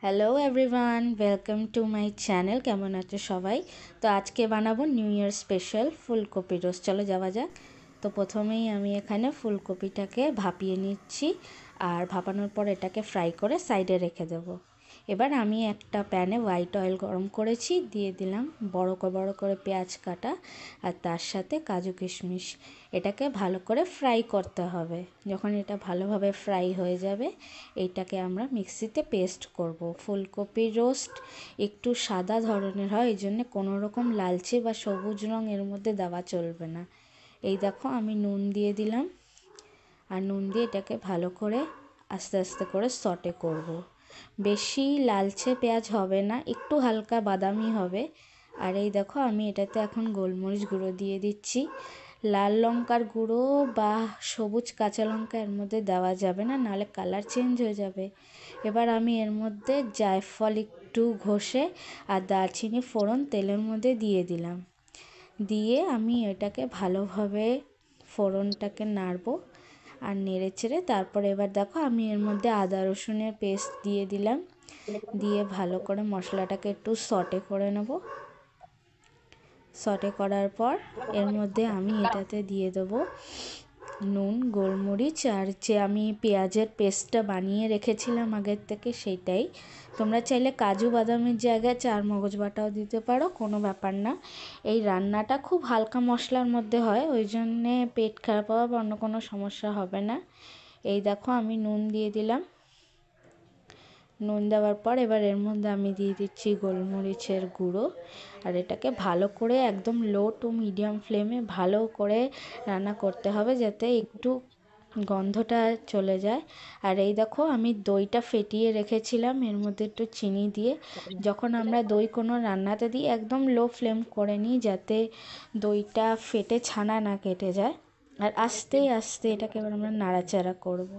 Hello everyone, welcome to my channel. কেমন আছো সবাই? তো আজকে বানাবো নিউ ইয়ার স্পেশাল ফুলকপি রোস্ট। চলো যাওয়া যাক। তো প্রথমেই আমি এখানে ফুলকপিটাকে ভাপিয়ে নিচ্ছি, আর ভাপানোর পর এটাকে ফ্রাই করে সাইডে রেখে দেবো। এবার আমি একটা প্যানে হোয়াইট অয়েল গরম করেছি, দিয়ে দিলাম বড় করে পেঁয়াজ কাটা আর তার সাথে কাজু কিশমিশ। এটাকে ভালো করে ফ্রাই করতে হবে। যখন এটা ভালোভাবে ফ্রাই হয়ে যাবে, এইটাকে আমরা মিক্সিতে পেস্ট করব। ফুলকপি রোস্ট একটু সাদা ধরনের হয়, এই জন্য কোনো রকম লালচে বা সবুজ রং এর মধ্যে দেওয়া চলবে না। এই দেখো আমি নুন দিয়ে দিলাম, আর নুন দিয়ে এটাকে ভালো করে আস্তে আস্তে করে সটে করব। বেশি লালচে পেঁয়াজ হবে না, একটু হালকা বাদামি হবে। আর এই দেখো আমি এটাতে এখন গোলমরিচ গুঁড়ো দিয়ে দিচ্ছি। লাল লঙ্কার গুঁড়ো বা সবুজ কাঁচা লঙ্কা এর মধ্যে দেওয়া যাবে না, নাহলে কালার চেঞ্জ হয়ে যাবে। এবার আমি এর মধ্যে জায়ফল একটু ঘষে আর দারচিনি ফোড়ন তেলের মধ্যে দিয়ে দিলাম। দিয়ে আমি এটাকে ভালোভাবে ফোড়নটাকে নাড়বো আর নেড়ে চেড়ে তারপর এবার দেখো আমি এর মধ্যে আদা রসুনের পেস্ট দিয়ে দিলাম। দিয়ে ভালো করে মশলাটাকে একটু সটে করে নেব। সটে করার পর এর মধ্যে আমি এটাতে দিয়ে দেবো নুন, গোলমরিচ, আর যে আমি পেঁয়াজের পেস্টটা বানিয়ে রেখেছিলাম আগের থেকে সেইটাই। তোমরা চাইলে কাজু বাদামের জায়গায় চার মগজ বাটাও দিতে পারো, কোনো ব্যাপার না। এই রান্নাটা খুব হালকা মশলার মধ্যে হয়, ওই জন্যে পেট খারাপ হওয়া বা অন্য কোনো সমস্যা হবে না। এই দেখো আমি নুন দিয়ে দিলাম। নুন দেওয়ার পর এবার এর মধ্যে আমি দিয়ে দিচ্ছি গোলমরিচের গুঁড়ো, আর এটাকে ভালো করে একদম লো টু মিডিয়াম ফ্লেমে ভালো করে রান্না করতে হবে, যাতে একটু গন্ধটা চলে যায়। আর এই দেখো আমি দইটা ফেটিয়ে রেখেছিলাম এর মধ্যে একটু চিনি দিয়ে। যখন আমরা দই কোনো রান্নাতে দিই একদম লো ফ্লেম করে নিই, যাতে দইটা ফেটে ছানা না কেটে যায়। আর আস্তে আস্তে এটাকে এবার আমরা নাড়াচাড়া করব।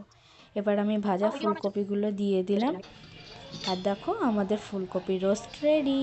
এবার আমি ভাজা ফুলকপিগুলো দিয়ে দিলাম, আর দেখো আমাদের ফুলকপি রোস্ট রেডি।